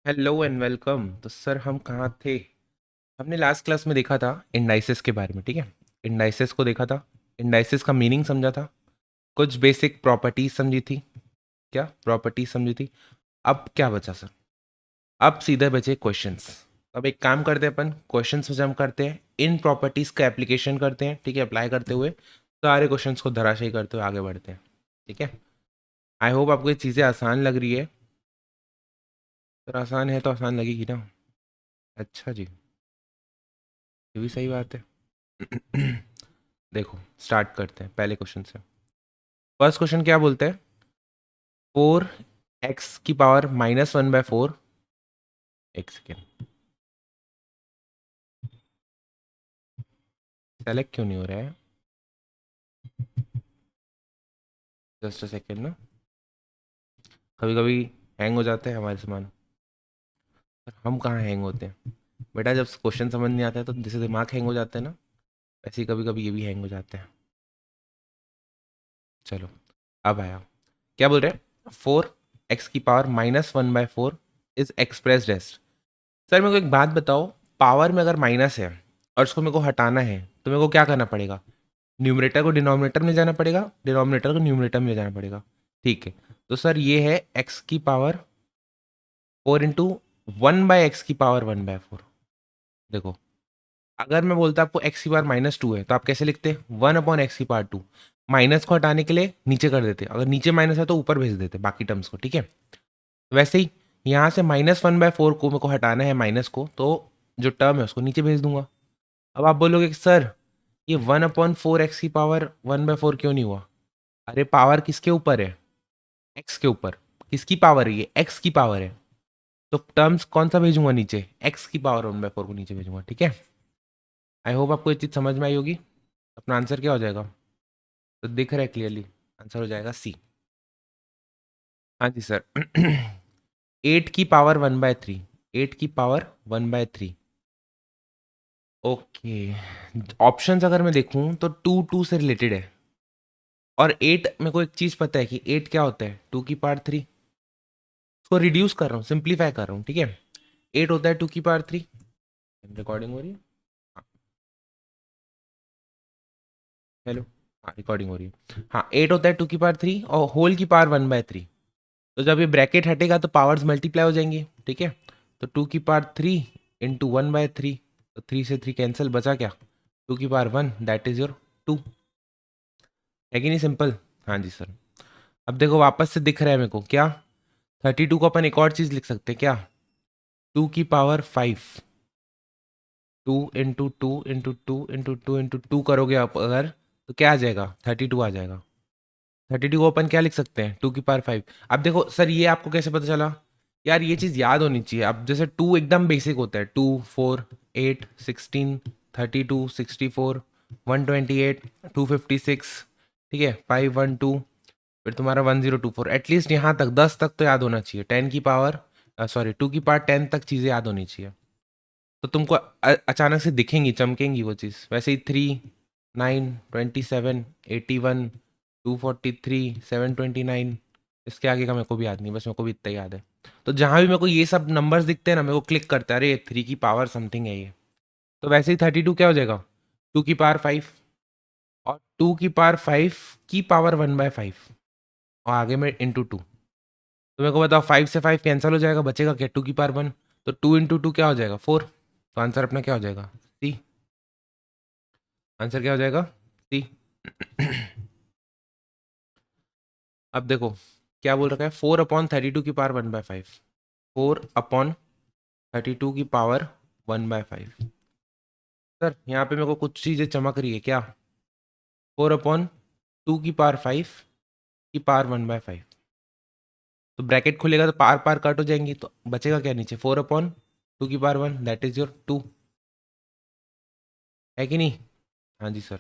Hello and welcome. तो sir हम कहाँ थे? हमने लास्ट क्लास में देखा था इंडाइसेस के बारे में, ठीक है। इंडाइसेस को देखा था, इंडाइसेस का मीनिंग समझा था, कुछ बेसिक प्रॉपर्टीज समझी थी। क्या प्रॉपर्टीज समझी थी? अब क्या बचा सर? अब सीधे बचे क्वेश्चंस। अब एक काम करते हैं, अपन क्वेश्चंस में जम करते हैं, इन प्रॉपर्टीज का एप्लीकेशन करते हैं, ठीक है। अप्लाई करते हुए सारे क्वेश्चंस को धराशायी करते हुए आगे बढ़ते हैं, ठीक है। आई होप आपको ये चीज़ें आसान लग रही है। सर आसान है तो आसान लगेगी ना। अच्छा जी, ये भी सही बात है। देखो स्टार्ट करते हैं पहले क्वेश्चन से। फर्स्ट क्वेश्चन क्या बोलते हैं? 4 x⁻⁻⁴। एक सेकेंड, सेलेक्ट क्यों नहीं हो रहा है? जस्ट अ सेकेंड ना, कभी कभी हैंग हो जाते हैं हमारे सामान। पर हम कहाँ हैंग होते हैं बेटा? जब क्वेश्चन समझ नहीं आता है तो जैसे दिमाग हैंग हो जाता है ना, वैसे ही कभी कभी ये भी हैंग हो जाते हैं। चलो, अब आया। क्या बोल रहे हैं? 4 x⁻⁻⁴ is expressed as. Sir मेरे को एक बात बताओ, पावर में अगर माइनस है और उसको मेरे को हटाना है तो मेरे को क्या करना पड़ेगा? न्यूमरेटर को डिनोमिनेटर में जाना पड़ेगा, डिनोमिनेटर को न्यूमरेटर में जाना पड़ेगा, ठीक है। तो सर ये है x⁻⁴ इंटू 1/x⁻⁴। देखो, अगर मैं बोलता आपको x⁻−2 है तो आप कैसे लिखते? 1/x⁻²। माइनस को हटाने के लिए नीचे कर देते, अगर नीचे माइनस है तो ऊपर भेज देते बाकी टर्म्स को, ठीक है। वैसे ही यहाँ से -1/4 को मेरे को हटाना है, माइनस को, तो जो टर्म है उसको नीचे भेज दूंगा। अब आप बोलोगे कि सर ये 1/4 x⁻1/4 क्यों नहीं हुआ? अरे पावर किसके ऊपर है? एक्स के ऊपर। किसकी पावर है? ये एक्स की पावर है। तो टर्म्स कौन सा भेजूंगा नीचे? x⁻1/4 को नीचे भेजूंगा, ठीक है। आई होप आपको ये चीज़ समझ में आई होगी। अपना आंसर क्या हो जाएगा? तो दिख रहा है क्लियरली, आंसर हो जाएगा सी। हाँ जी सर। 8 की पावर 1/3। 8 की पावर 1/3। ओके, ऑप्शंस अगर मैं देखूं तो 2 से रिलेटेड है। और 8, मेरे को एक चीज़ पता है कि 8 क्या होता है? 2 की पावर 3। उसको रिड्यूस कर रहा हूँ, सिंप्लीफाई कर रहा हूँ, ठीक है। 8 होता है 2 की पावर 3। रिकॉर्डिंग हो रही है? हाँ, हेलो। हाँ रिकॉर्डिंग हो रही है। हाँ, 8 होता है 2 की पावर 3 और होल की पावर 1/3। तो जब ये ब्रैकेट हटेगा तो पावर्स मल्टीप्लाई हो जाएंगी, ठीक है। तो 2 की पावर 3 इंटू 1/3। तो 3 से 3 कैंसिल, बचा क्या? 2 की पावर 1, दैट इज योर 2। है कि नहीं सिंपल? हाँ जी सर। अब देखो वापस से दिख रहा है मेरे को क्या? 32 को अपन एक और चीज़ लिख सकते हैं क्या? 2 की पावर 5। 2 इंटू 2 इंटू 2 इंटू 2 करोगे आप अगर, तो क्या आ जाएगा? 32 आ जाएगा। 32 को अपन क्या लिख सकते हैं? 2 की पावर 5। अब देखो सर, ये आपको कैसे पता चला? यार ये चीज़ याद होनी चाहिए। अब जैसे 2 एकदम बेसिक होता है, 2 4 8 16 32 64 128 256, ठीक है। 512, फिर तुम्हारा 1024। एटलीस्ट यहाँ तक 10 तक तो याद होना चाहिए। 2 की पावर 10 तक चीज़ें याद होनी चाहिए। तो तुमको अचानक से दिखेंगी, चमकेंगी वो चीज़। वैसे ही 3 9 27 81 243 729, इसके आगे का मेरे को भी याद नहीं, बस मेरे को भी इतना ही याद है। तो जहाँ भी मेरे को ये सब नंबर्स दिखते हैं ना, मेरे को क्लिक करता है, अरे 3 की पावर समथिंग है ये। तो वैसे ही 32 क्या हो जाएगा? 2 की पावर 5। और 2 की पावर 5 की पावर 1/5, और आगे में इंटू 2। तो मेरे को बताओ, 5 से 5 कैंसिल हो जाएगा, बचेगा क्या? 2 की पावर 1। तो 2 इंटू 2 क्या हो जाएगा? 4। तो आंसर अपना क्या हो जाएगा? सी। आंसर क्या हो जाएगा? सी। अब देखो क्या बोल रखा है, 4/32 की पावर 1/5। 4/32 की पावर 1/5। सर यहाँ पे मेरे को कुछ चीज़ें चमक रही है क्या? 4/2 की पावर 5 की पावर 1/5। तो ब्रैकेट खुलेगा तो पार पार कट हो जाएंगी, तो बचेगा क्या नीचे? 4/2 की पावर 1, दैट इज योर 2। है कि नहीं? हाँ जी सर।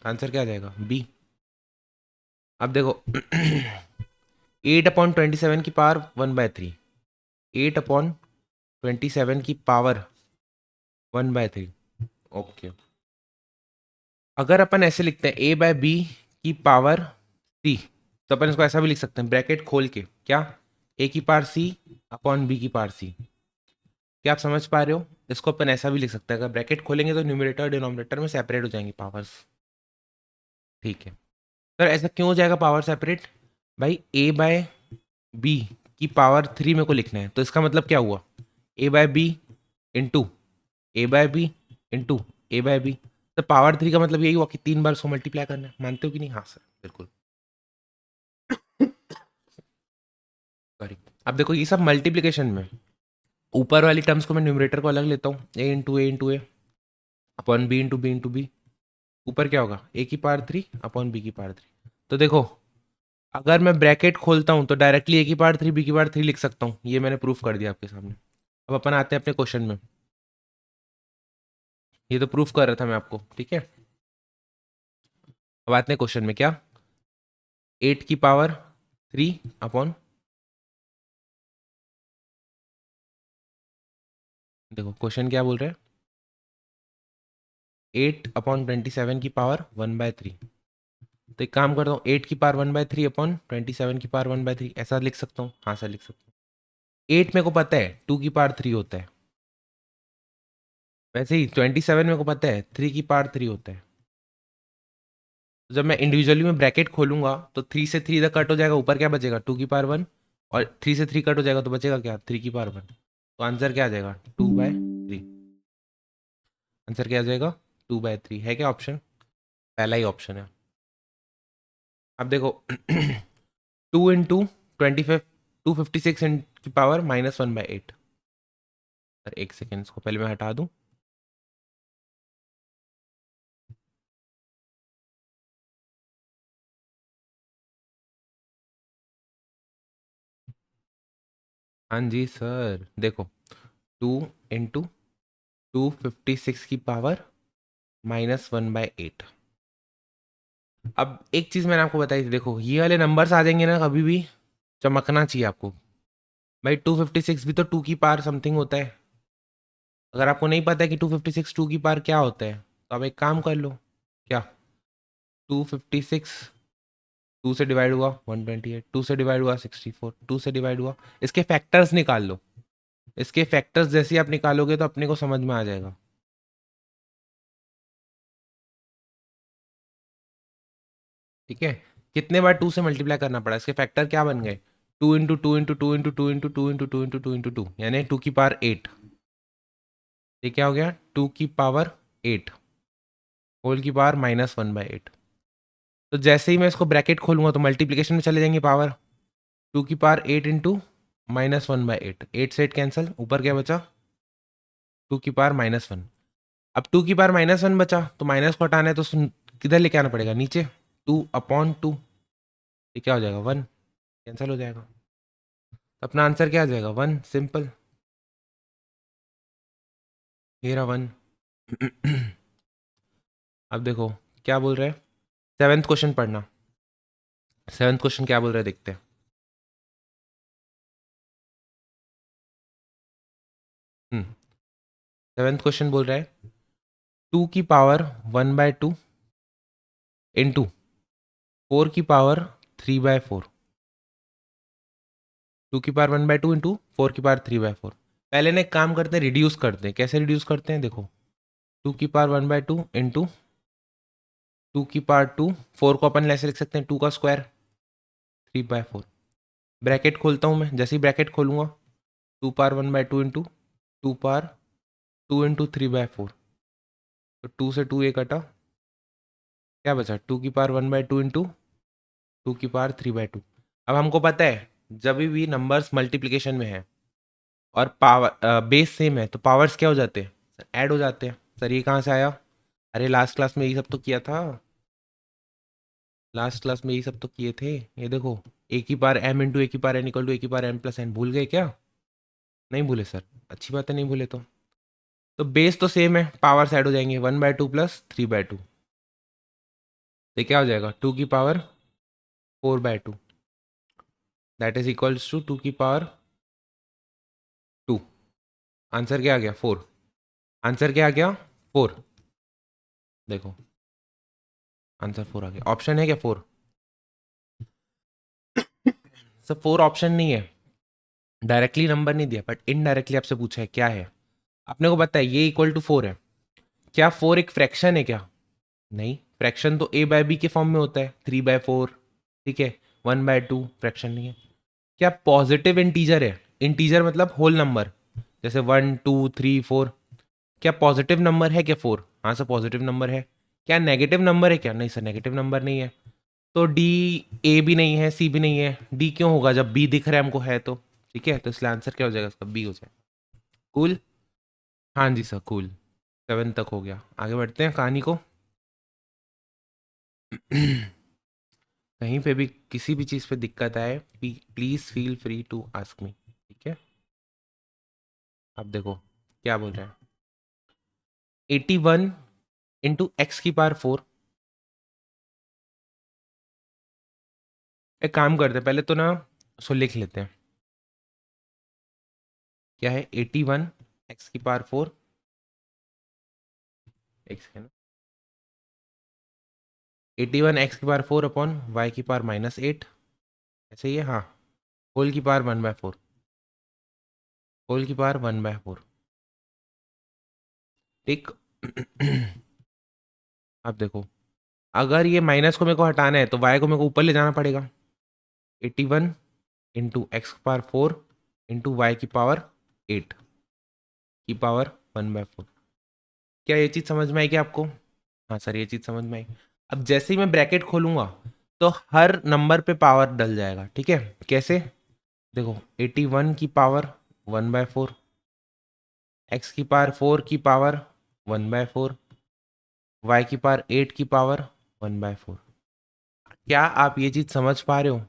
आंसर क्या आ जाएगा? बी। अब देखो, 8/27 की पावर 1/3। 8/27 की पावर 1/3। ओके। अगर अपन ऐसे लिखते हैं A/B की पावर C, तो अपन इसको ऐसा भी लिख सकते हैं ब्रैकेट खोल के, क्या? ए की पावर सी अपॉन बी की पावर सी। क्या आप समझ पा रहे हो? इसको अपन ऐसा भी लिख सकते हैं, अगर ब्रैकेट खोलेंगे तो न्यूमरेटर डिनोमिनेटर में सेपरेट हो जाएंगी पावर्स। ठीक है सर, ऐसा क्यों हो जाएगा पावर सेपरेट? भाई ए बाय बी की पावर 3 मेरे को लिखना है, तो इसका मतलब क्या हुआ? ए बाय बी इंटू ए बाय बी इंटू ए बाय बी। तो पावर 3 का मतलब यही हुआ कि 3 बार उसको मल्टीप्लाई करना है। मानते हो कि नहीं? हाँ सर बिल्कुल। सॉरी। अब देखो ये सब मल्टीप्लिकेशन में ऊपर वाली टर्म्स को मैं न्यूमरेटर को अलग लेता हूँ, ए इंटू ए अपॉन बी इंटू बी। ऊपर क्या होगा? ए की पावर 3 अपॉन बी की पावर 3। तो देखो अगर मैं ब्रैकेट खोलता हूँ तो डायरेक्टली ए की पावर 3 बी की पावर 3 लिख सकता हूँ। ये मैंने प्रूफ कर दिया आपके सामने। अब अपन आते हैं अपने क्वेश्चन में। ये तो प्रूफ कर रहा था मैं आपको, ठीक है। अब आते हैं क्वेश्चन में। क्या? 8 की पावर 3 अपॉन, देखो क्वेश्चन क्या बोल रहे हैं, 8/27 की पावर 1/3। तो एक काम करता हूँ, 8 की पावर 1/3 अपॉन 27 की पावर 1/3, ऐसा लिख सकता हूँ? हाँ सर लिख सकता हूँ। 8 मेरे को पता है 2 की पावर 3 होता है, वैसे ही 27 मेरे को पता है 3 की पावर 3 होता है। तो जब मैं इंडिविजुअली में ब्रैकेट खोलूंगा तो 3 से 3 इधर कट हो जाएगा, ऊपर क्या बचेगा? 2 की पावर 1। और 3 से 3 कट हो जाएगा तो बचेगा क्या? 3 की पावर 1। तो आंसर क्या आ जाएगा? 2/3। आंसर क्या आ जाएगा? 2/3। है क्या ऑप्शन? पहला ही ऑप्शन है। अब देखो 2 इंटू 25, 256 की पावर -1/8। सर एक सेकेंड, इसको पहले मैं हटा दूं। हाँ जी सर, देखो 2 इंटू 256 की पावर -1/8। अब एक चीज़ मैंने आपको बताई थी, देखो ये वाले नंबर्स आ जाएंगे ना, कभी भी चमकना चाहिए आपको। भाई 256 भी तो 2 की पावर समथिंग होता है। अगर आपको नहीं पता है कि 256 2 की पावर क्या होता है, तो आप एक काम कर लो। क्या? 256 2 से डिवाइड हुआ 128, 2 से डिवाइड हुआ 64, 2 से डिवाइड हुआ, इसके फैक्टर्स निकाल लो। इसके फैक्टर्स जैसे ही आप निकालोगे तो अपने को समझ में आ जाएगा। ठीक है, कितने बार 2 से मल्टीप्लाई करना पड़ा? इसके फैक्टर क्या बन गए? 2 into 2 into 2 into 2 into 2 into 2, यानी 2 की पावर 8। ये क्या हो गया? 2 की पावर 8 होल की पावर -1/8। तो जैसे ही मैं इसको ब्रैकेट खोलूंगा तो मल्टीप्लीकेशन में चले जाएंगे पावर। 2 की पावर 8 इंटू -1/8, 8 से 8 कैंसिल, ऊपर क्या बचा? 2 की पावर -1। अब 2 की पावर -1 बचा, तो माइनस को हटाना है तो किधर लेके आना पड़ेगा? नीचे। 2/2। ये क्या हो जाएगा? 1। कैंसिल हो जाएगा। तो अपना आंसर क्या आ जाएगा? 1। सिंपल। ये रहा 1। अब देखो क्या बोल रहे हैं। सेवेंथ क्वेश्चन पढ़ना। सेवेंथ क्वेश्चन क्या बोल रहे हैं देखते हैं। सेवेंथ क्वेश्चन बोल रहा है 2 की पावर 1/2 इंटू 4 की पावर 3/4। 2 की पावर 1/2 इंटू 4 की पावर 3/4। पहले ना एक काम करते हैं, रिड्यूस करते हैं। कैसे रिड्यूस करते हैं? देखो 2 की पावर 1/2 इंटू 2 की पावर 2, 4 को अपन ऐसे लिख सकते हैं 2 का स्क्वायर 3/4। ब्रैकेट खोलता हूँ मैं, जैसे ही ब्रैकेट खोलूंगा 2 पावर 1/2 इंटू 2 पावर 2 इंटू 3/4। तो 2 से 2 ये कटा, क्या बचा? 2 की पावर 1/2 इंटू 2 की पावर 3/2। अब हमको पता है जब भी नंबर्स मल्टीप्लिकेशन में है और पावर बेस सेम है तो पावर्स क्या हो जाते हैं? ऐड हो जाते हैं। सर ये कहाँ से आया? अरे लास्ट क्लास में यही सब तो किया था। लास्ट क्लास में यही सब तो किए थे। ये देखो ए की पावर एम इंटू ए की पावर एन इक्वल टू ए की पावर एम प्लस एन। भूल गए क्या? नहीं भूले सर, अच्छी बात है नहीं भूले तो बेस तो सेम है, पावर्स ऐड हो जाएंगे 1/2 प्लस 3/2। तो क्या हो जाएगा? 2 की power 4/2, that is equals to 2 की पावर 2। आंसर क्या आ गया? 4। आंसर क्या आ गया? 4। देखो आंसर 4 आ गया। ऑप्शन है क्या 4? सर 4 ऑप्शन नहीं है। डायरेक्टली नंबर नहीं दिया, बट इनडायरेक्टली आपसे पूछा है क्या है। अपने को पता है ये इक्वल टू 4 है। क्या 4 एक फ्रैक्शन है क्या? नहीं, फ्रैक्शन तो ए बाय बी के फॉर्म में होता है, 3/4। ठीक है, 1/2 फ्रैक्शन नहीं है। क्या पॉजिटिव इंटीजर है? इंटीजर मतलब होल नंबर, जैसे 1 2 3 4। क्या पॉजिटिव नंबर है क्या 4? हाँ सर पॉजिटिव नंबर है। क्या नेगेटिव नंबर है क्या? नहीं सर नेगेटिव नंबर नहीं है। तो डी, ए भी नहीं है, सी भी नहीं है, डी क्यों होगा जब बी दिख रहा है हमको है तो। ठीक है, तो इसलिए आंसर क्या हो जाएगा इसका? बी हो जाएगा। कूल। हाँ जी सर कूल। 7 तक हो गया, आगे बढ़ते हैं कहानी को। कहीं पे भी किसी भी चीज़ पे दिक्कत आए, please feel free to ask me. ठीक है, अब देखो क्या बोल रहा है। 81 × x⁴। एक काम करते हैं पहले तो ना, सो लिख लेते हैं। क्या है 81 x⁴? एक सेकेंड। 81 x⁴ अपॉन y⁻−8, ऐसे ही है हाँ। होल की पावर 1/4, होल की पावर 1/4। ठीक। अब देखो, अगर ये माइनस को मेरे को हटाना है तो y को मेरे को ऊपर ले जाना पड़ेगा। 81 × x⁴ इंटू y⁻8 की पावर 1/4। क्या ये चीज़ समझ में आई क्या आपको? हाँ सर ये चीज़ समझ में आई। अब जैसे ही मैं ब्रैकेट खोलूंगा तो हर नंबर पे पावर डल जाएगा। ठीक है, कैसे? देखो 81 की पावर 1/4, x⁴ की पावर 1/4, y⁻8 की पावर 1/4। क्या आप ये चीज़ समझ पा रहे हो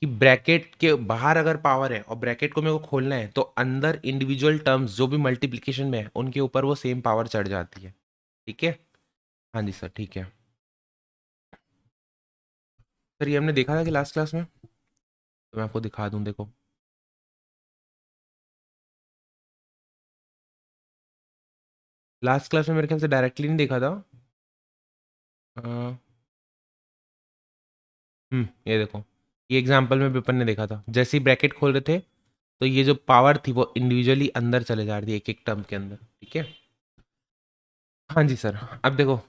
कि ब्रैकेट के बाहर अगर पावर है और ब्रैकेट को मेरे को खोलना है तो अंदर इंडिविजुअल टर्म्स जो भी मल्टीप्लिकेशन में है उनके ऊपर वो सेम पावर चढ़ जाती है। ठीक है, हाँ जी सर ठीक है। सर ये हमने देखा था कि लास्ट क्लास में, तो मैं आपको दिखा दूं देखो। लास्ट क्लास में मेरे ख्याल से डायरेक्टली नहीं देखा था। अ, ये देखो, ये एग्जाम्पल में पेपर ने देखा था, जैसे ही ब्रैकेट खोल रहे थे तो ये जो पावर थी वो इंडिविजुअली अंदर चले जा रही थी एक एक टर्म के अंदर। ठीक है, हाँ जी सर। अब देखो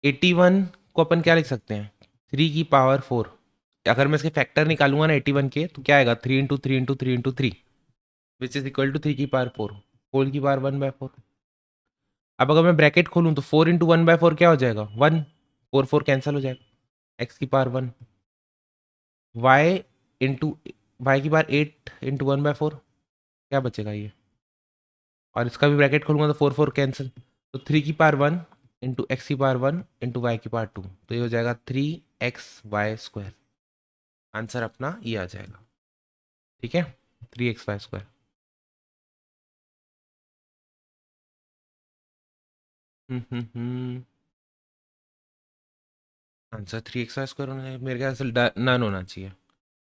81 को अपन क्या लिख सकते हैं? 3⁴। अगर मैं इसके फैक्टर निकालूंगा ना 81 के, तो क्या आएगा? 3 × 3 × 3 × 3 which is equal to 3⁴ whole की पावर 1/4। अब अगर मैं ब्रैकेट खोलूं तो 4 × 1/4 क्या हो जाएगा? 1। 4 4 कैंसिल हो जाएगा, x⁴ y into y⁻8 into 1/4 क्या बचेगा ये? और इसका भी ब्रैकेट खोलूंगा तो 4 4 कैंसिल, तो 3⁴ इंटू x⁴ इंटू y⁻2, तो ये हो जाएगा 3xy²। आंसर अपना ये आ जाएगा। ठीक है, 3xy²। आंसर 3xy² होना चाहिए, मेरे ख्याल से नन होना चाहिए।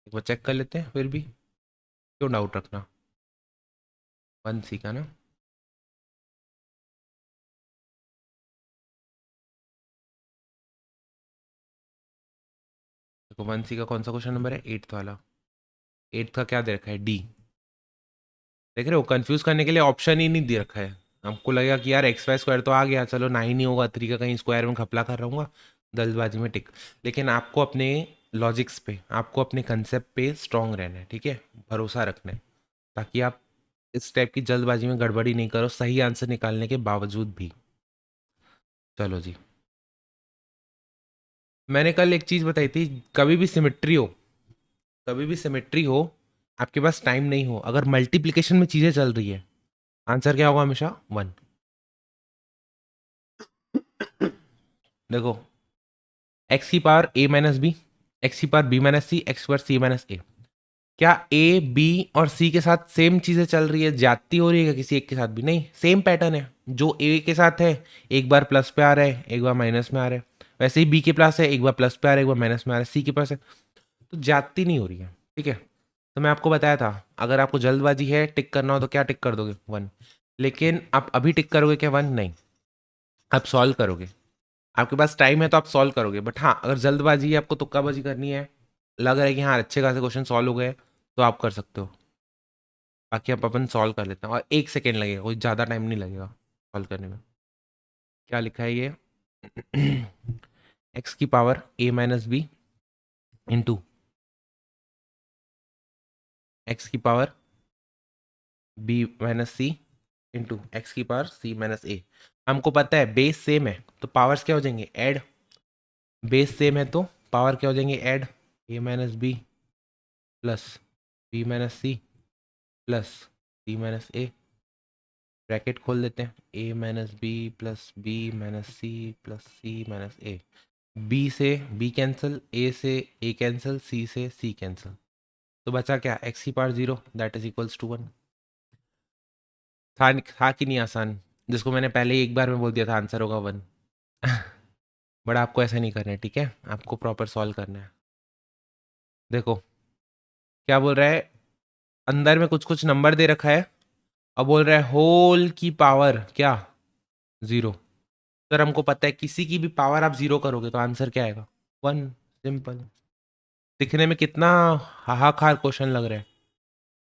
एक बार चेक कर लेते हैं फिर भी, क्यों डाउट रखना। 1c का ना, देखो 1c का कौन सा क्वेश्चन नंबर है? 8th वाला। 8th का क्या दे रखा है? डी। देख रहे हो, कंफ्यूज करने के लिए ऑप्शन ही नहीं दे रखा है। हमको लगेगा कि यार x y² तो आ गया, चलो 9 ही होगा, 3 का कहीं स्क्वायर में घपला कर रहूँगा, दलबाजी में टिक। लेकिन आपको अपने लॉजिक्स पे, आपको अपने कंसेप्ट पे स्ट्रांग रहना है। ठीक है, भरोसा रखना है, ताकि आप इस टाइप की जल्दबाजी में गड़बड़ी नहीं करो सही आंसर निकालने के बावजूद भी। चलो जी, मैंने कल एक चीज़ बताई थी, कभी भी सिमेट्री हो, कभी भी सिमेट्री हो, आपके पास टाइम नहीं हो, अगर मल्टीप्लिकेशन में चीज़ें चल रही है, आंसर क्या होगा? हमेशा 1। देखो x⁴a−b, x⁴b−c, x⁴c−a। क्या ए बी और सी के साथ सेम चीजें चल रही है, ज्यादती हो रही है क्या किसी एक के साथ भी? नहीं, सेम पैटर्न है। जो ए के साथ है एक बार प्लस पे आ रहा है, एक बार माइनस में आ रहा है, वैसे ही बी के पास है, एक बार प्लस पे आ रहा है, एक बार माइनस में आ रहा है, सी के पास है, तो ज्यादती नहीं हो रही है। ठीक है, तो मैं आपको बताया था अगर आपको जल्दबाजी है टिक करना हो तो क्या टिक कर दोगे? 1। लेकिन आप अभी टिक करोगे क्या 1? नहीं, आप सॉल्व करोगे। आपके पास टाइम है तो आप सॉल्व करोगे, बट हाँ अगर जल्दबाजी है, आपको तुक्काबाजी करनी है, लग रहा है कि हाँ अच्छे खासे क्वेश्चन सॉल्व हो गए, तो आप कर सकते हो। बाकी अब अपन सॉल्व कर लेते हैं और 1 सेकेंड लगेगा, कोई ज़्यादा टाइम नहीं लगेगा सॉल्व करने में। क्या लिखा है ये? एक्स की power a minus b into x की power b minus c into x की पावर c माइनस ए। हमको पता है बेस सेम है तो पावर्स क्या हो जाएंगे? ऐड। बेस सेम है तो पावर क्या हो जाएंगे? Add. a minus b plus b minus c plus c minus a. Bracket खोल देते हैं, a minus b plus b minus c plus c minus a. b से b कैंसिल, a से a कैंसिल, c से c cancel, तो बचा क्या? x की power 0 that is equals to 1। था कि नहीं आसान? जिसको मैंने पहले ही एक बार में बोल दिया था आंसर होगा 1। बट आपको ऐसा नहीं करना है, ठीक है? आपको प्रॉपर सॉल्व करना है। देखो क्या बोल रहा है, अंदर में कुछ कुछ नंबर दे रखा है और बोल रहा है होल की पावर क्या? 0। सर हमको पता है किसी की भी पावर आप 0 करोगे तो आंसर क्या आएगा? 1। सिंपल। दिखने में कितना हाहाकार क्वेश्चन लग रहा है,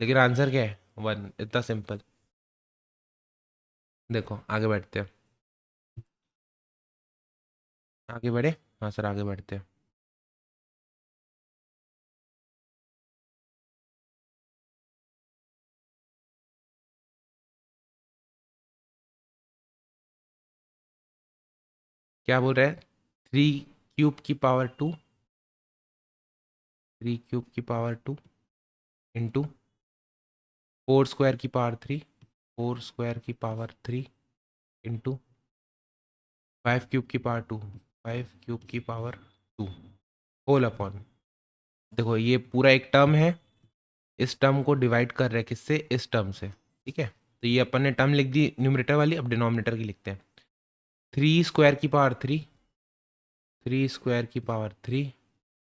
लेकिन आंसर क्या है? 1। इतना सिंपल। देखो आगे बढ़ते हैं। आगे बढ़े? हाँ सर आगे बढ़ते हैं। क्या बोल रहा है? 3 क्यूब की पावर 2, 3 क्यूब की पावर 2 इंटू 4 स्क्वायर की पावर 3, 4 स्क्वायर की पावर 3 इंटू 5 क्यूब की पावर 2, 5 क्यूब की पावर 2 होल अपॉन। देखो ये पूरा एक टर्म है, इस टर्म को डिवाइड कर रहे हैं किससे? इस टर्म से, ठीक है? तो ये अपन ने टर्म लिख दी न्यूमरेटर वाली, अब डिनोमिनेटर की लिखते हैं। 3 स्क्वायर की पावर 3, 3 स्क्वायर की पावर 3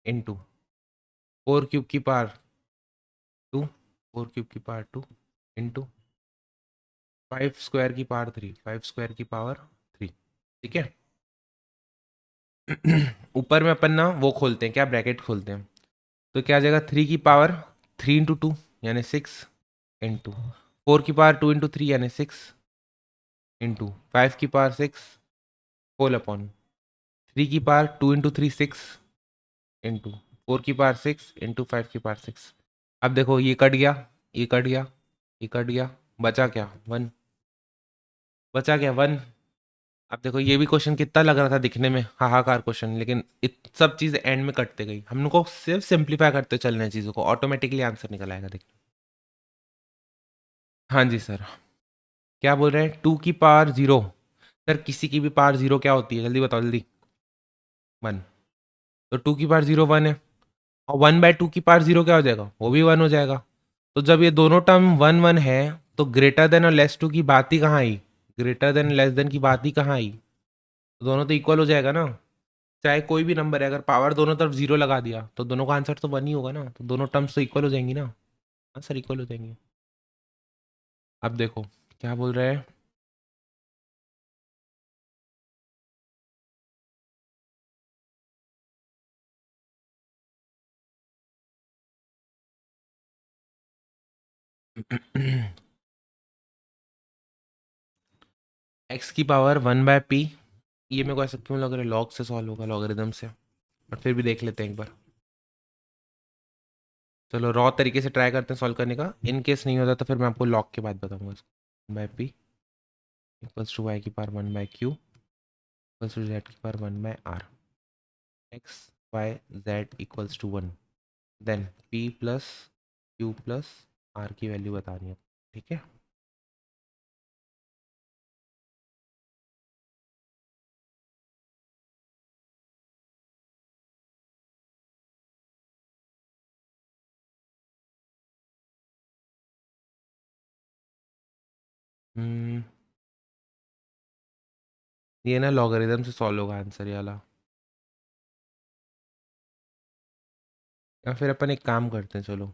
इंटू 4 क्यूब की पावर 2, 4 क्यूब की पावर 2 इंटू 5 स्क्वायर की पावर 3, 5 स्क्वायर की पावर 3, ठीक है? ऊपर में अपन ना वो खोलते हैं, क्या? ब्रैकेट खोलते हैं। तो क्या आ जाएगा? 3 की पावर 3 इंटू 2 यानी 6 इंटू 4 की पावर 2 इंटू 3 यानी 6 इंटू 5 की पावर 6 होल अपॉन 3 की पावर 2 इंटू 3 6 इंटू 4 की पावर 6 इंटू 5 की पावर 6। अब देखो ये कट गया, ये कट गया, ये कट गया, बचा क्या? 1। बचा क्या? 1। अब देखो ये भी क्वेश्चन कितना लग रहा था दिखने में हाहाकार क्वेश्चन, लेकिन सब चीज़ एंड में कटते गई। हमको सिर्फ सिंप्लीफाई करते चलना है चीज़ों को, ऑटोमेटिकली आंसर निकल आएगा। देख। हाँ जी सर। क्या बोल रहे हैं? 2 की पावर 0। सर किसी की भी पावर 0 क्या होती है? जल्दी बताओ जल्दी। 1। तो 2 की पावर 0 1 है, और 1/2 की पावर 0 क्या हो जाएगा? वो भी 1 हो जाएगा। तो जब ये दोनों टर्म 1 1 है तो ग्रेटर देन और लेस टू की बात ही कहाँ आई? ग्रेटर देन लेस देन की बात ही कहाँ आई? तो दोनों तो इक्वल हो जाएगा ना। चाहे कोई भी नंबर है, अगर पावर दोनों तरफ 0 लगा दिया तो दोनों का आंसर तो 1 ही होगा ना, तो दोनों टर्म्स तो इक्वल हो जाएंगी ना। आंसर इक्वल हो जाएंगे। अब देखो क्या बोल रहे हैं। एक्स की पावर 1/p। ये मेरे को ऐसा क्यों लग रहा है लॉग से सॉल्व होगा, लॉगरिदम से, बट फिर भी देख लेते हैं एक बार। चलो रॉ तरीके से ट्राई करते हैं सॉल्व करने का, इन केस नहीं होता तो फिर मैं आपको लॉग के बाद बताऊंगा। 1/p इक्वल्स टू वाई की power 1/q equals to z की power 1/r। X y z equals to 1, then p plus q plus r की वैल्यू बतानी है, ठीक है? हम्म, ये ना लॉगरिदम से सॉल्व होगा आंसर ये वाला, या फिर अपन एक काम करते हैं, चलो।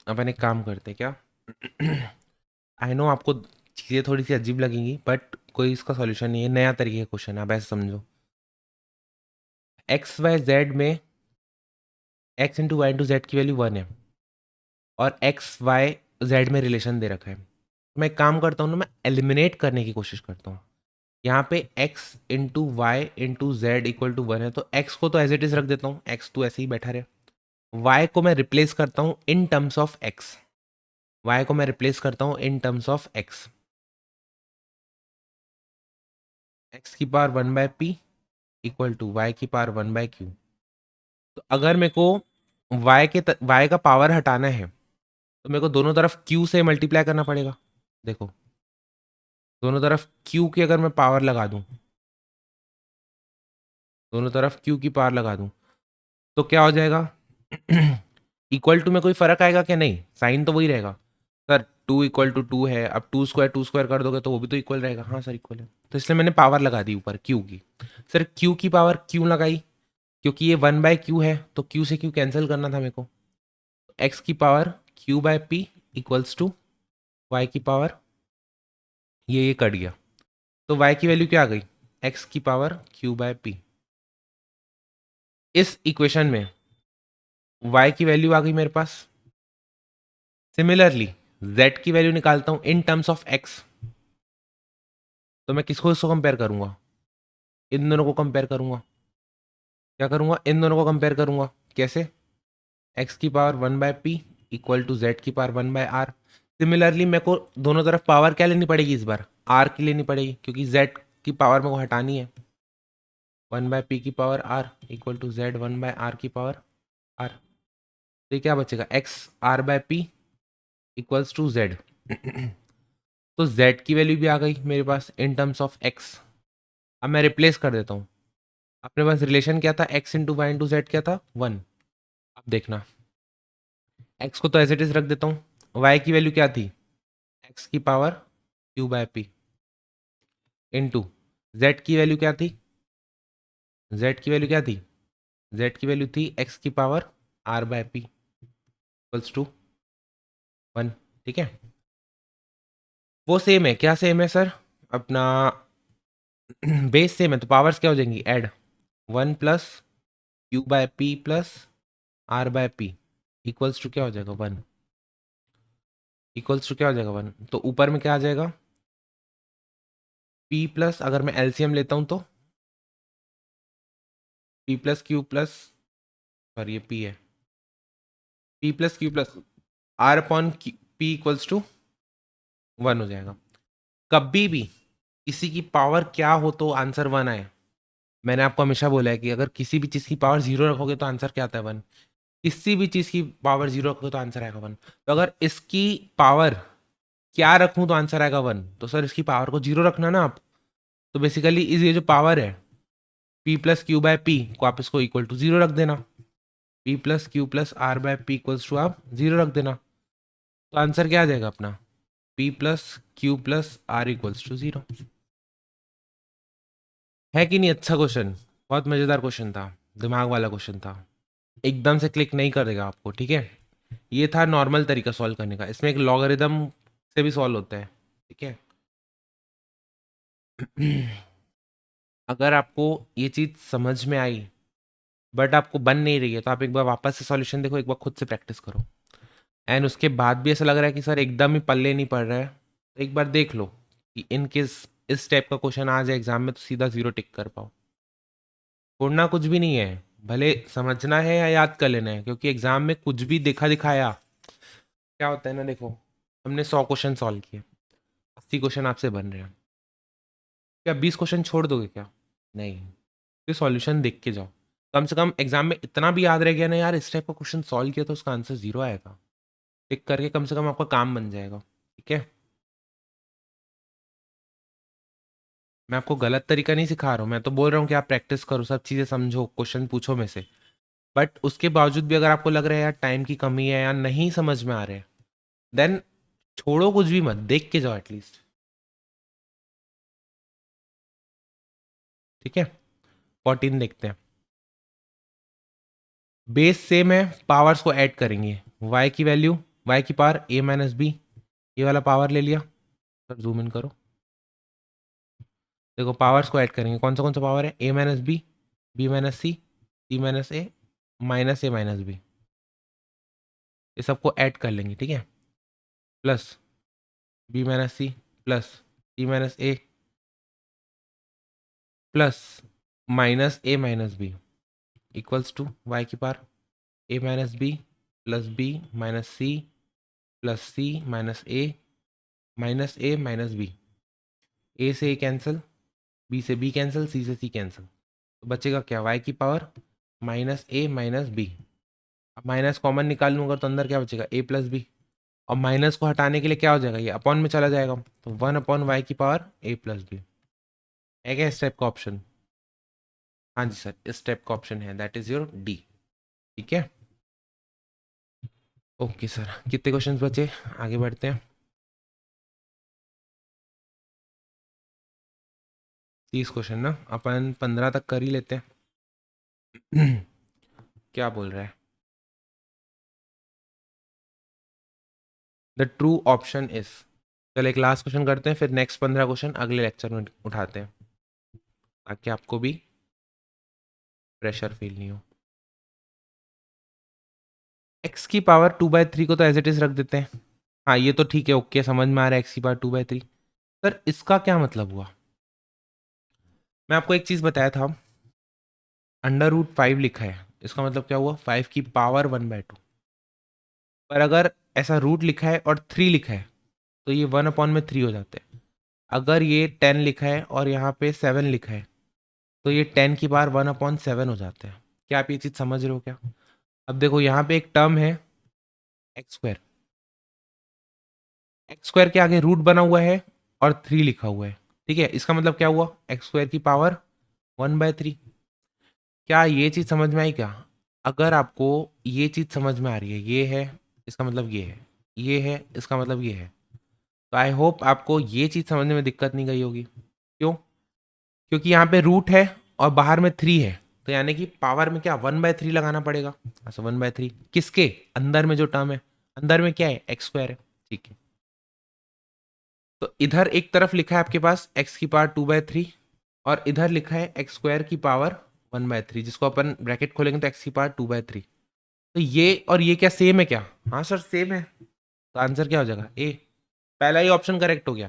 अपन एक काम करते हैं क्या? आई नो आपको चीज़ें थोड़ी सी अजीब लगेंगी, बट कोई इसका सॉल्यूशन नहीं है, नया तरीके का क्वेश्चन है, आप ऐसे समझो। एक्स वाई जेड में x into y into z की वैल्यू 1 है और एक्स वाई जेड में रिलेशन दे रखा है। मैं एक काम करता हूँ ना, मैं एलिमिनेट करने की कोशिश करता हूँ। यहाँ पे x into y into z equal to 1 है, तो x को तो एज इट इज रख देता हूँ, x तो ऐसे ही बैठा रहे। y को मैं रिप्लेस करता हूँ in terms of x, y को मैं रिप्लेस करता हूँ in terms of x, x की power 1/p equal to y की पावर 1/q। तो अगर मेरे को y का पावर हटाना है तो मेरे को दोनों तरफ q से मल्टीप्लाई करना पड़ेगा। देखो, दोनों तरफ q की अगर मैं पावर लगा दूं, दोनों तरफ q की पावर लगा दूं, तो क्या हो जाएगा? इक्वल टू में कोई फर्क आएगा क्या? नहीं, साइन तो वही रहेगा। सर 2 = 2 है, अब टू स्क्वायर कर दोगे तो वो भी तो इक्वल रहेगा। हाँ सर इक्वल है, तो इसलिए मैंने पावर लगा दी ऊपर क्यू की। सर क्यू की पावर क्यों लगाई? क्योंकि ये 1/q है, तो क्यू से क्यू कैंसिल करना था मेरे को। एक्स की power q/p equals to y की पावर, ये कट गया, तो y की वैल्यू क्या आ गई? x की पावर q/p। इस इक्वेशन में y की वैल्यू आ गई मेरे पास। सिमिलरली z की वैल्यू निकालता हूं इन टर्म्स ऑफ x, तो मैं किसको इसको कंपेयर करूंगा? इन दोनों को कंपेयर करूंगा। क्या करूंगा? इन दोनों को कंपेयर करूंगा। कैसे? x की power 1/p equal to z की पावर 1/r। सिमिलरली मेरे को दोनों तरफ पावर क्या लेनी पड़ेगी इस बार? r की लेनी पड़ेगी, क्योंकि z की पावर मेरे को हटानी है। 1/p की power r equal to z 1/r की पावर r। तो ये क्या बचेगा? x r/p equals to z। तो z की वैल्यू भी आ गई मेरे पास इन टर्म्स ऑफ x। अब मैं रिप्लेस कर देता हूँ। अपने पास रिलेशन क्या था? x into y into z क्या था? 1। अब देखना, x को तो एज इट इज रख देता हूँ। y की वैल्यू क्या थी? x की पावर q/p इंटू z की वैल्यू क्या थी? z की वैल्यू क्या थी? z की वैल्यू थी x की पावर r/p इक्वल्स टू 1। ठीक है, वो सेम है। क्या सेम है सर? अपना बेस सेम है, तो पावर्स क्या हो जाएंगी? Add 1 plus q/p plus r/p equals to क्या हो जाएगा? 1। इक्वल्स टू क्या हो जाएगा? 1। तो ऊपर में क्या आ जाएगा? p प्लस, अगर मैं एलसीएम लेता हूं तो p plus q plus, sorry ये p है, p plus q plus r upon p equals to 1 हो जाएगा। कभी भी किसी की पावर क्या हो तो आंसर 1 आए। मैंने आपको हमेशा बोला है कि अगर किसी भी चीज़ की पावर 0 रखोगे तो आंसर क्या आता है? 1। किसी भी चीज़ की पावर 0 रखोगे तो आंसर आएगा 1। तो अगर इसकी पावर क्या रखूं तो आंसर आएगा 1, तो सर इसकी पावर को 0 रखना ना आप। तो बेसिकली इस ये जो पावर है p प्लस q/p को आप इसको इक्वल टू 0 रख देना। p plus q plus r/p equals to आप 0 रख देना, तो आंसर क्या आ जाएगा अपना? p plus q plus r equals to 0। है कि नहीं? अच्छा क्वेश्चन, बहुत मज़ेदार क्वेश्चन था, दिमाग वाला क्वेश्चन था। एकदम से क्लिक नहीं कर देगा आपको, ठीक है। ये था नॉर्मल तरीका सॉल्व करने का, इसमें एक लॉगरिदम से भी सॉल्व होता है, ठीक है। अगर आपको ये चीज़ समझ में आई बट आपको बन नहीं रही है, तो आप एक बार वापस से सॉल्यूशन देखो, एक बार खुद से प्रैक्टिस करो। एंड उसके बाद भी ऐसा लग रहा है कि सर एकदम ही पल्ले नहीं पड़ रहा है, तो एक बार देख लो कि इन केस इस टाइप का क्वेश्चन आ जाए एग्जाम में तो सीधा 0 टिक कर पाओ। छोड़ना कुछ भी नहीं है, भले समझना है या याद कर लेना है, क्योंकि एग्जाम में कुछ भी देखा दिखाया क्या होता है ना। देखो, हमने 100 क्वेश्चन सॉल्व किए, 80 क्वेश्चन आपसे बन रहे हैं, क्या 20 क्वेश्चन छोड़ दोगे क्या? नहीं, फिर सॉल्यूशन देख के जाओ। कम से कम एग्जाम में इतना भी याद रह गया ना, यार इस टाइप का क्वेश्चन सॉल्व किया तो उसका आंसर 0 आएगा, टिक करके कम से कम आपका काम बन जाएगा, ठीक है। मैं आपको गलत तरीका नहीं सिखा रहा हूँ, मैं तो बोल रहा हूँ कि आप प्रैक्टिस करो, सब चीज़ें समझो, क्वेश्चन पूछो में से। बट उसके बावजूद भी अगर आपको लग रहा है यार टाइम की कमी है या नहीं समझ में आ रहे, देन छोड़ो कुछ भी मत, देख के जाओ एटलीस्ट, ठीक है। 14 देखते हैं। बेस सेम है, पावर्स को ऐड करेंगे। y की वैल्यू, y की पावर a-b, ये वाला पावर ले लिया। सर जूम इन करो, देखो पावर्स को ऐड करेंगे। कौन सा पावर है? a-b, b-c, c-a, minus a minus B, ये सबको ऐड कर लेंगे, ठीक है। Plus b minus c plus c minus a plus minus a minus b equals to y की power a minus b minus c plus c minus a minus b. A से a cancel, b से b cancel, c से c cancel, तो बचेगा क्या, y की power minus a minus b. अब minus common निकाल लूँगा तो अंदर क्या बचेगा, ए प्लस बी। और माइनस को हटाने के लिए क्या हो जाएगा, ये अपॉन में चला जाएगा, तो 1/y की पावर ए प्लस बी। है क्या इस टाइप का ऑप्शन? हाँ जी सर, इस टाइप का ऑप्शन है, दैट इज योर डी। ठीक है, ओके सर, कितने क्वेश्चंस बचे, आगे बढ़ते हैं। 30 क्वेश्चन ना, अपन 15 तक कर ही लेते हैं। क्या बोल रहा है, द ट्रू ऑप्शन इज। चलो एक लास्ट क्वेश्चन करते हैं, फिर नेक्स्ट 15 क्वेश्चन अगले लेक्चर में उठाते हैं, ताकि आपको भी प्रेशर फील नहीं हो। एक्स की पावर 2/3 को तो एज इट इज रख देते हैं। हाँ ये तो ठीक है, ओके, समझ में आ रहा है, एक्स की पावर 2/3। सर इसका क्या मतलब हुआ, मैं आपको एक चीज बताया था, √5 लिखा है, इसका मतलब क्या हुआ, 5 की पावर 1/2। पर अगर ऐसा रूट लिखा है और 3 लिखा है तो ये 1/3 हो जाते हैं। अगर ये 10 लिखा है और यहाँ पे 7 लिखा है तो ये 10 की पावर 1/7 हो जाते हैं। क्या आप ये चीज़ समझ रहे हो क्या? अब देखो यहाँ पे एक टर्म है एक्स स्क्वायर, एक्स स्क्वायर के आगे रूट बना हुआ है और 3 लिखा हुआ है, ठीक है, इसका मतलब क्या हुआ, एक्स स्क्वायर की पावर 1/3। क्या ये चीज़ समझ में आई क्या? अगर आपको ये चीज़ समझ में आ रही है, ये है इसका मतलब ये है, ये है इसका मतलब ये है, तो आई होप आपको ये चीज़ समझने में दिक्कत नहीं गई होगी। क्यों? क्योंकि यहाँ पे रूट है और बाहर में 3 है, तो यानी कि पावर में क्या 1/3 लगाना पड़ेगा। अच्छा 1/3 किसके अंदर में जो टर्म है, अंदर में क्या है, एक्स स्क्वायर है, ठीक है। तो इधर एक तरफ लिखा है आपके पास एक्स की पावर 2/3 और इधर लिखा है एक्स स्क्वायर की पावर 1/3, जिसको अपन ब्रैकेट खोलेंगे तो एक्स की पावर 2/3। तो ये और ये क्या सेम है क्या? हाँ सर सेम है, तो आंसर क्या हो जाएगा, ए। पहला ही ऑप्शन करेक्ट हो गया।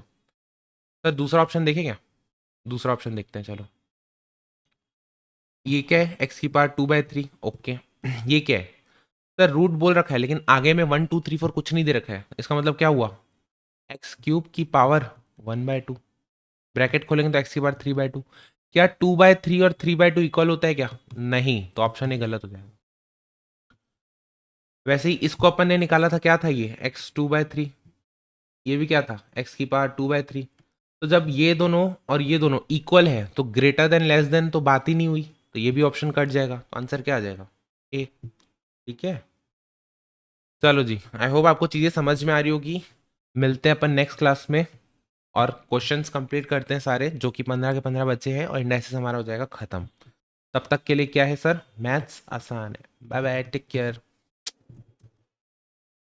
सर दूसरा ऑप्शन देखें क्या? दूसरा ऑप्शन देखते हैं, चलो। ये क्या है, एक्स की पावर 2/3, ओके। ये क्या है, सर रूट बोल रखा है लेकिन आगे में 1 2 3 4 कुछ नहीं दे रखा है, इसका मतलब क्या हुआ, एक्स क्यूब की पावर 1/2। ब्रैकेट खोलेंगे तो एक्स की पावर 3/2। क्या 2/3 और 3/2 इक्वल होता है क्या? नहीं, तो ऑप्शन ए गलत हो जाएगा। वैसे ही इसको अपन ने निकाला था, क्या था ये, एक्स 2/3, ये भी क्या था, एक्स की पावर 2/3। तो जब ये दोनों और ये दोनों इक्वल है तो ग्रेटर देन लेस देन तो बात ही नहीं हुई, तो ये भी ऑप्शन कट जाएगा, तो आंसर क्या आ जाएगा, ए। ठीक है, चलो जी, आई होप आपको चीज़ें समझ में आ रही होगी। मिलते हैं अपन नेक्स्ट क्लास में और क्वेश्चंस कंप्लीट करते हैं सारे, जो कि 15 के 15 बच्चे हैं, और इंडाइसिस हमारा हो जाएगा खत्म। तब तक के लिए क्या है सर, मैथ्स आसान है। Bye bye, take care.